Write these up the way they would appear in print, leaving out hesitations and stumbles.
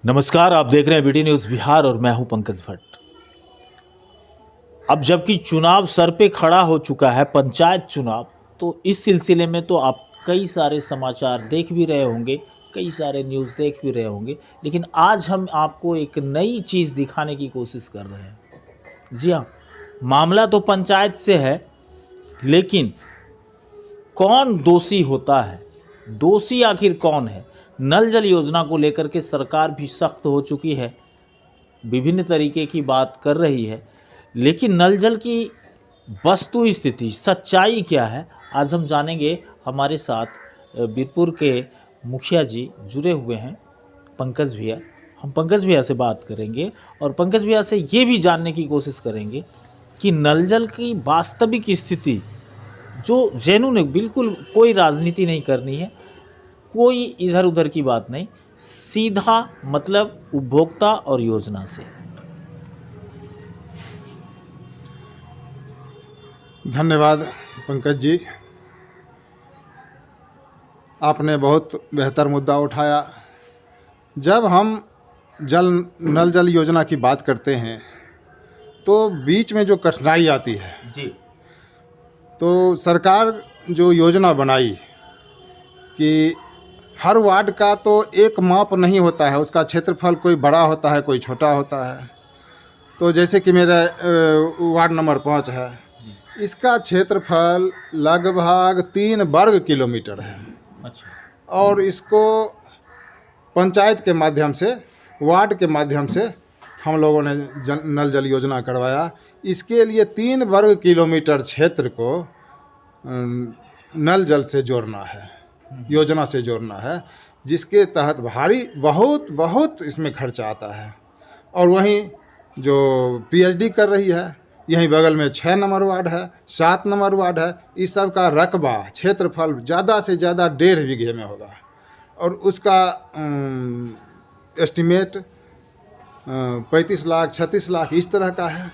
नमस्कार, आप देख रहे हैं बीटी न्यूज़ बिहार और मैं हूं पंकज भट्ट। अब जबकि चुनाव सर पे खड़ा हो चुका है, पंचायत चुनाव, तो इस सिलसिले में तो आप कई सारे समाचार देख भी रहे होंगे, कई सारे न्यूज़ देख भी रहे होंगे, लेकिन आज हम आपको एक नई चीज़ दिखाने की कोशिश कर रहे हैं। जी हाँ, मामला तो पंचायत से है, लेकिन कौन दोषी होता है, दोषी आखिर कौन है? नल जल योजना को लेकर के सरकार भी सख्त हो चुकी है, विभिन्न तरीके की बात कर रही है, लेकिन नल जल की वस्तु स्थिति, सच्चाई क्या है, आज हम जानेंगे। हमारे साथ बीरपुर के मुखिया जी जुड़े हुए हैं, पंकज भैया। हम पंकज भैया से बात करेंगे और पंकज भैया से ये भी जानने की कोशिश करेंगे कि नल जल की वास्तविक स्थिति जो जेन्युइन है, बिल्कुल कोई राजनीति नहीं करनी है, कोई इधर उधर की बात नहीं, सीधा मतलब उपभोक्ता और योजना से। धन्यवाद पंकज जी, आपने बहुत बेहतर मुद्दा उठाया। जब हम नल जल योजना की बात करते हैं तो बीच में जो कठिनाई आती है जी, तो सरकार जो योजना बनाई कि हर वार्ड का तो एक माप नहीं होता है, उसका क्षेत्रफल कोई बड़ा होता है, कोई छोटा होता है। तो जैसे कि मेरा वार्ड नंबर 5 है, इसका क्षेत्रफल लगभग 3 वर्ग किलोमीटर है। अच्छा। और इसको पंचायत के माध्यम से, वार्ड के माध्यम से हम लोगों ने नल जल योजना करवाया। इसके लिए 3 वर्ग किलोमीटर क्षेत्र को नल जल से जोड़ना है, योजना से जोड़ना है, जिसके तहत भारी बहुत इसमें खर्चा आता है। और वहीं जो पीएचडी कर रही है, यहीं बगल में 6 नंबर वार्ड है, 7 नंबर वार्ड है, इस सब का रकबा, क्षेत्रफल ज़्यादा से ज़्यादा 1.5 बीघे में होगा। और उसका एस्टिमेट 35 लाख 36 लाख इस तरह का है।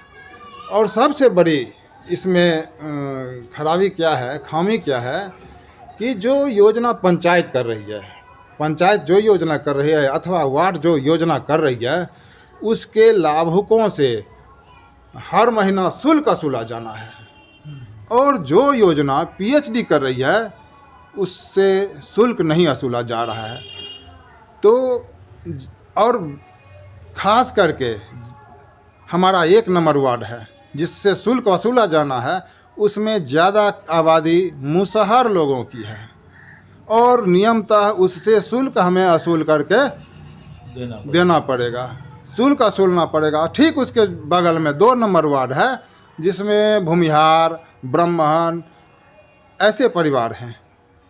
और सबसे बड़ी इसमें खराबी क्या है, खामी क्या है कि जो योजना पंचायत कर रही है, पंचायत जो योजना कर रही है अथवा वार्ड जो योजना कर रही है, उसके लाभुकों से हर महीना शुल्क वसूला जाना है। और जो योजना पीएचडी कर रही है उससे शुल्क नहीं वसूला जा रहा है। तो और ख़ास करके हमारा 1 नंबर वार्ड है जिससे शुल्क वसूला जाना है, उसमें ज़्यादा आबादी मुसहर लोगों की है और नियमतः उससे शुल्क हमें वसूल करके देना पड़ेगा, शुल्क वसूलना पड़ेगा। ठीक उसके बगल में 2 नंबर वार्ड है जिसमें भूमिहार, ब्राह्मण ऐसे परिवार हैं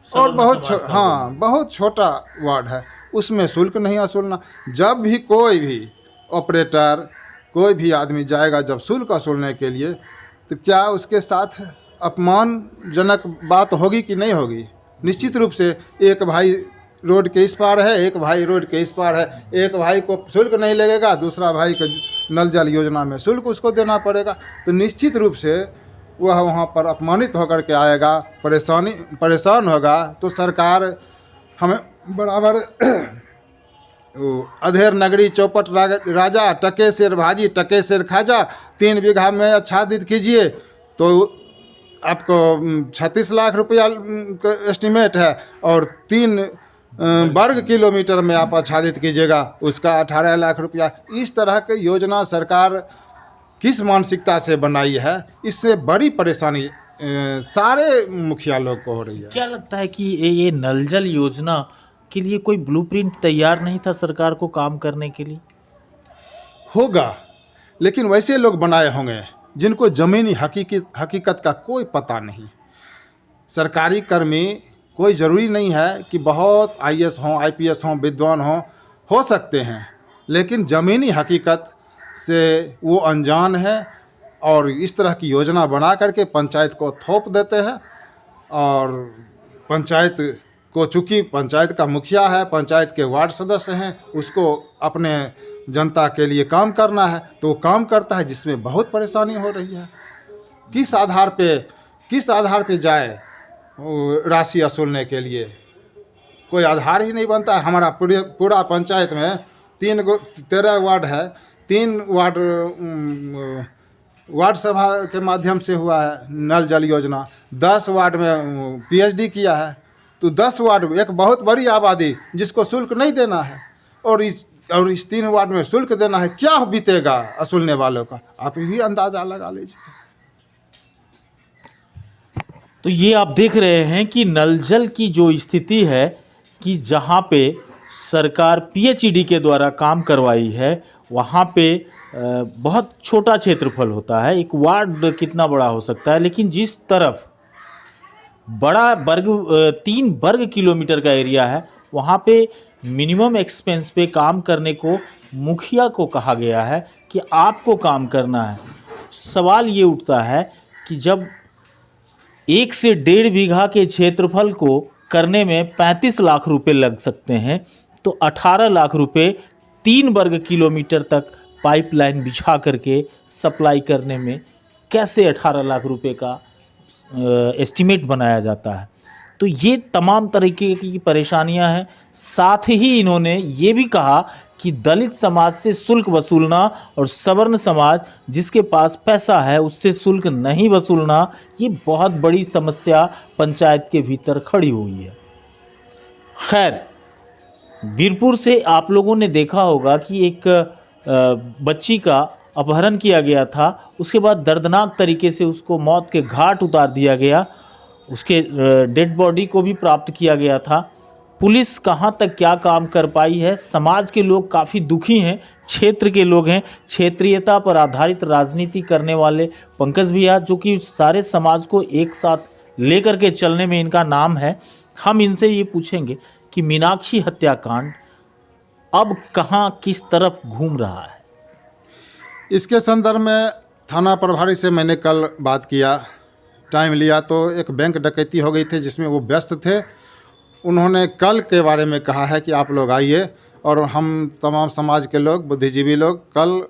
और बहुत छोटा वार्ड है, उसमें शुल्क नहीं वसूलना। जब भी कोई भी ऑपरेटर, कोई भी आदमी जाएगा जब शुल्क वसूलने के लिए, तो क्या उसके साथ अपमानजनक बात होगी कि नहीं होगी? निश्चित रूप से। एक भाई रोड के इस पार है, एक भाई रोड के इस पार है, एक भाई को शुल्क नहीं लगेगा, दूसरा भाई को नल जल योजना में शुल्क उसको देना पड़ेगा। तो निश्चित रूप से वह वहाँ पर अपमानित होकर के आएगा, परेशान होगा। तो सरकार हमें बराबर अधेर नगरी चौपट राजा, टके शेर भाजी टके शेर खाजा, 3 बीघा में आच्छादित कीजिए तो आपको 36 लाख रुपया का एस्टिमेट है, और 3 वर्ग किलोमीटर में आप आच्छादित कीजिएगा उसका 18 लाख रुपया। इस तरह की योजना सरकार किस मानसिकता से बनाई है, इससे बड़ी परेशानी सारे मुखिया लोग को हो रही है। क्या लगता है कि ये नल जल योजना के लिए कोई ब्लूप्रिंट तैयार नहीं था सरकार को काम करने के लिए? होगा, लेकिन वैसे लोग बनाए होंगे जिनको ज़मीनी हकीकत का कोई पता नहीं। सरकारी कर्मी कोई ज़रूरी नहीं है कि बहुत आईएएस हों, आईपीएस हों, विद्वान हों, हो सकते हैं, लेकिन ज़मीनी हकीकत से वो अनजान है और इस तरह की योजना बना करके पंचायत को थोप देते हैं। और पंचायत को, चूँकि पंचायत का मुखिया है, पंचायत के वार्ड सदस्य हैं, उसको अपने जनता के लिए काम करना है तो वो काम करता है, जिसमें बहुत परेशानी हो रही है। किस आधार पे जाए राशि वसूलने के लिए? कोई आधार ही नहीं बनता है। हमारा पूरा पंचायत में 13 वार्ड है, 3 वार्ड वार्ड सभा के माध्यम से हुआ है नल जल योजना, 10 वार्ड में पीएचडी किया है। तो 10 वार्ड, एक बहुत बड़ी आबादी जिसको शुल्क नहीं देना है, और इस 3 वार्ड में शुल्क देना है, क्या बीतेगा वसूलने वालों का, आप ही अंदाजा लगा लीजिए। तो ये आप देख रहे हैं कि नल जल की जो स्थिति है कि जहाँ पे सरकार पीएचईडी के द्वारा काम करवाई है, वहाँ पे बहुत छोटा क्षेत्रफल होता है, एक वार्ड कितना बड़ा हो सकता है, लेकिन जिस तरफ बड़ा 3 वर्ग किलोमीटर का एरिया है, वहाँ पे मिनिमम एक्सपेंस पे काम करने को मुखिया को कहा गया है कि आपको काम करना है। सवाल ये उठता है कि जब 1 से 1.5 बीघा के क्षेत्रफल को करने में 35 लाख रुपए लग सकते हैं, तो 18 लाख रुपए 3 वर्ग किलोमीटर तक पाइपलाइन बिछा करके सप्लाई करने में कैसे 18 लाख रुपए का एस्टीमेट बनाया जाता है। तो ये तमाम तरीके की परेशानियां हैं। साथ ही इन्होंने ये भी कहा कि दलित समाज से शुल्क वसूलना और सवर्ण समाज जिसके पास पैसा है उससे शुल्क नहीं वसूलना, ये बहुत बड़ी समस्या पंचायत के भीतर खड़ी हुई है। खैर, बीरपुर से आप लोगों ने देखा होगा कि एक बच्ची का अपहरण किया गया था, उसके बाद दर्दनाक तरीके से उसको मौत के घाट उतार दिया गया, उसके डेड बॉडी को भी प्राप्त किया गया था। पुलिस कहाँ तक क्या काम कर पाई है, समाज के लोग काफ़ी दुखी हैं, क्षेत्र के लोग हैं, क्षेत्रीयता पर आधारित राजनीति करने वाले पंकज भैया, जो कि सारे समाज को एक साथ लेकर के चलने में इनका नाम है। हम इनसे ये पूछेंगे कि मीनाक्षी हत्याकांड अब कहाँ किस तरफ घूम रहा है। इसके संदर्भ में थाना प्रभारी से मैंने कल बात किया, टाइम लिया, तो एक बैंक डकैती हो गई थी जिसमें वो व्यस्त थे। उन्होंने कल के बारे में कहा है कि आप लोग आइए, और हम तमाम समाज के लोग, बुद्धिजीवी लोग कल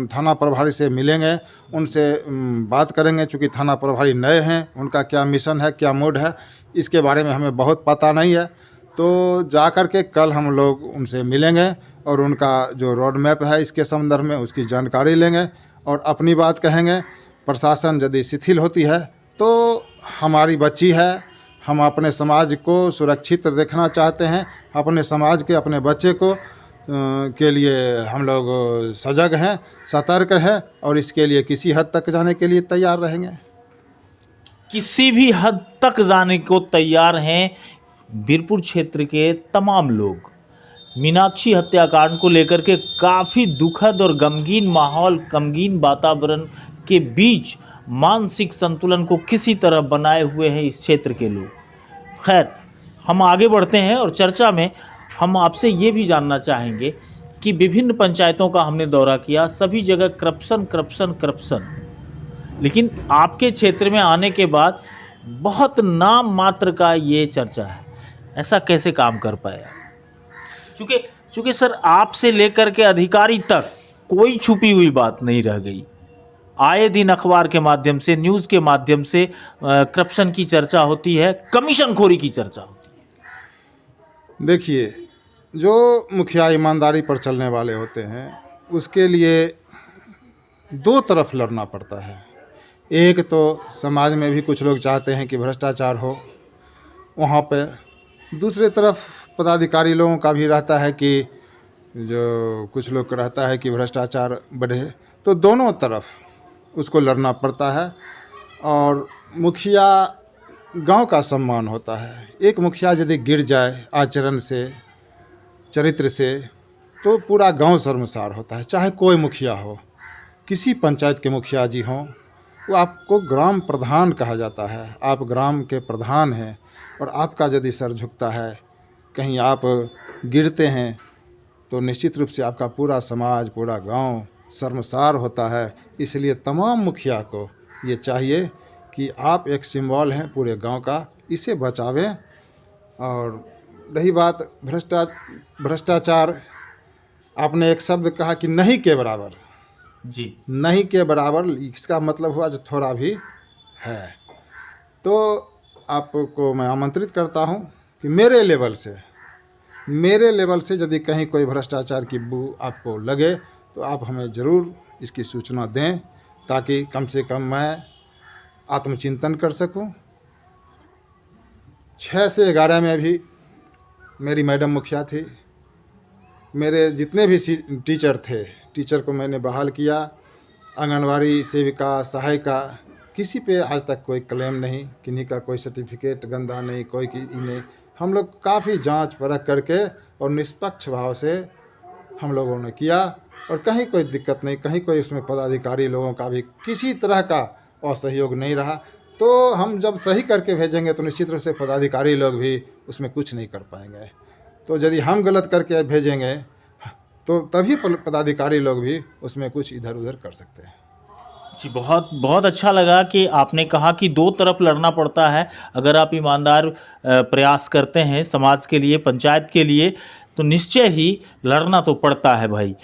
थाना प्रभारी से मिलेंगे, उनसे बात करेंगे। चूँकि थाना प्रभारी नए हैं, उनका क्या मिशन है, क्या मूड है, इसके बारे में हमें बहुत पता नहीं है। तो जा कर के कल हम लोग उनसे मिलेंगे और उनका जो रोड मैप है इसके संदर्भ में उसकी जानकारी लेंगे और अपनी बात कहेंगे। प्रशासन यदि शिथिल होती है तो हमारी बच्ची है, हम अपने समाज को सुरक्षित देखना चाहते हैं, अपने समाज के, अपने बच्चे को के लिए हम लोग सजग हैं, सतर्क हैं, और इसके लिए किसी हद तक जाने के लिए तैयार रहेंगे। किसी भी हद तक जाने को तैयार हैं बीरपुर क्षेत्र के तमाम लोग। मीनाक्षी हत्याकांड को लेकर के काफ़ी दुखद और गमगीन माहौल, गमगीन वातावरण के बीच मानसिक संतुलन को किसी तरह बनाए हुए हैं इस क्षेत्र के लोग। खैर, हम आगे बढ़ते हैं और चर्चा में हम आपसे ये भी जानना चाहेंगे कि विभिन्न पंचायतों का हमने दौरा किया, सभी जगह करप्शन करप्शन करप्शन, लेकिन आपके क्षेत्र में आने के बाद बहुत नाम मात्र का ये चर्चा है। ऐसा कैसे काम कर पाया? चूँकि सर आपसे लेकर के अधिकारी तक कोई छुपी हुई बात नहीं रह गई। आए दिन अखबार के माध्यम से, न्यूज़ के माध्यम से करप्शन की चर्चा होती है, कमीशनखोरी की चर्चा होती है। देखिए, जो मुखिया ईमानदारी पर चलने वाले होते हैं उसके लिए 2 तरफ लड़ना पड़ता है। एक तो समाज में भी कुछ लोग चाहते हैं कि भ्रष्टाचार हो, वहाँ पे दूसरे तरफ पदाधिकारी लोगों का भी रहता है कि जो कुछ लोग का रहता है कि भ्रष्टाचार बढ़े, तो दोनों तरफ उसको लड़ना पड़ता है। और मुखिया गांव का सम्मान होता है। एक मुखिया यदि गिर जाए आचरण से, चरित्र से, तो पूरा गांव शर्मसार होता है। चाहे कोई मुखिया हो, किसी पंचायत के मुखिया जी हों, वो आपको ग्राम प्रधान कहा जाता है। आप ग्राम के प्रधान हैं और आपका यदि सर झुकता है, कहीं आप गिरते हैं, तो निश्चित रूप से आपका पूरा समाज, पूरा गांव शर्मसार होता है। इसलिए तमाम मुखिया को ये चाहिए कि आप एक सिंबल हैं पूरे गांव का, इसे बचावें। और रही बात भ्रष्टाचार, आपने एक शब्द कहा कि नहीं के बराबर। जी, नहीं के बराबर, इसका मतलब हुआ जो थोड़ा भी है। तो आपको मैं आमंत्रित करता हूं कि मेरे लेवल से मेरे लेवल से यदि कहीं कोई भ्रष्टाचार की बू आपको लगे तो आप हमें ज़रूर इसकी सूचना दें, ताकि कम से कम मैं आत्मचिंतन कर सकूं। 6 से 11 में भी मेरी मैडम मुखिया थी। मेरे जितने भी टीचर थे, टीचर को मैंने बहाल किया। आंगनवाड़ी सेविका, सहायिका, किसी पे आज तक कोई क्लेम नहीं, किन्हीं का कोई सर्टिफिकेट गंदा नहीं, कोई की नहीं। हम लोग काफ़ी जांच परख करके और निष्पक्ष भाव से हम लोगों ने किया, और कहीं कोई दिक्कत नहीं, कहीं कोई उसमें पदाधिकारी लोगों का भी किसी तरह का असहयोग नहीं रहा। तो हम जब सही करके भेजेंगे तो निश्चित रूप से पदाधिकारी लोग भी उसमें कुछ नहीं कर पाएंगे। तो यदि हम गलत करके भेजेंगे तो तभी पदाधिकारी लोग भी उसमें कुछ इधर उधर कर सकते हैं। जी, बहुत बहुत अच्छा लगा कि आपने कहा कि दो तरफ लड़ना पड़ता है। अगर आप ईमानदार प्रयास करते हैं समाज के लिए, पंचायत के लिए, तो निश्चय ही लड़ना तो पड़ता है भाई।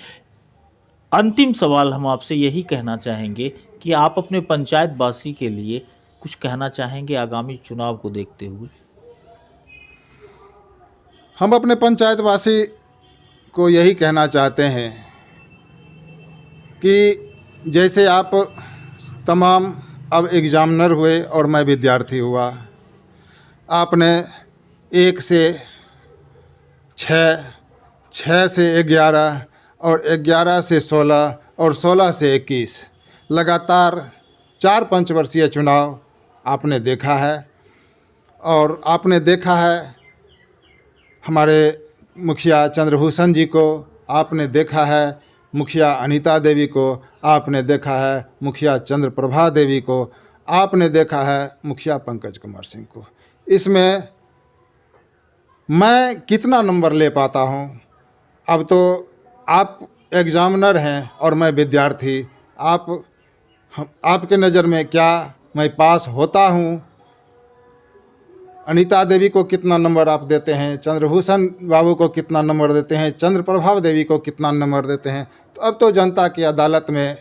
अंतिम सवाल हम आपसे यही कहना चाहेंगे कि आप अपने पंचायत वासी के लिए कुछ कहना चाहेंगे आगामी चुनाव को देखते हुए? हम अपने पंचायत वासी को यही कहना चाहते हैं कि जैसे आप तमाम अब एग्जामिनर हुए और मैं विद्यार्थी हुआ, आपने 1 से 6, 6 से 11 और 11 से 16 और 16 से 21 लगातार 4 पंचवर्षीय चुनाव आपने देखा है। और आपने देखा है हमारे मुखिया चंद्रभूषण जी को, आपने देखा है मुखिया अनीता देवी को, आपने देखा है मुखिया चंद्रप्रभा देवी को, आपने देखा है मुखिया पंकज कुमार सिंह को। इसमें मैं कितना नंबर ले पाता हूँ, अब तो आप एग्जामिनर हैं और मैं विद्यार्थी, आपके नज़र में क्या मैं पास होता हूँ? अनीता देवी को कितना नंबर आप देते हैं, चंद्रभूषण बाबू को कितना नंबर देते हैं, चंद्रप्रभा देवी को कितना नंबर देते हैं? तो अब तो जनता की अदालत में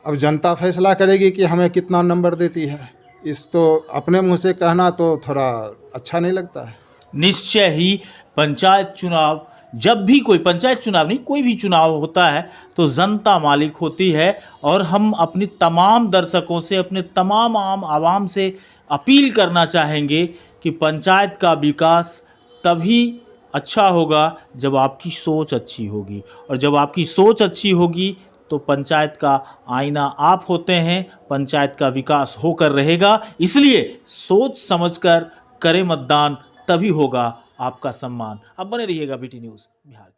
अब जनता फैसला करेगी कि हमें कितना नंबर देती है। इस तो अपने मुंह से कहना तो थोड़ा अच्छा नहीं लगता है। निश्चय ही पंचायत चुनाव, जब भी कोई पंचायत चुनाव नहीं, कोई भी चुनाव होता है तो जनता मालिक होती है। और हम अपनी तमाम दर्शकों से, अपने तमाम आम आवाम से अपील करना चाहेंगे कि पंचायत का विकास तभी अच्छा होगा जब आपकी सोच अच्छी होगी, और जब आपकी सोच अच्छी होगी तो पंचायत का आईना आप होते हैं, पंचायत का विकास होकर रहेगा। इसलिए सोच समझकर करें मतदान, तभी होगा आपका सम्मान। अब बने रहिएगा BT न्यूज़ बिहार।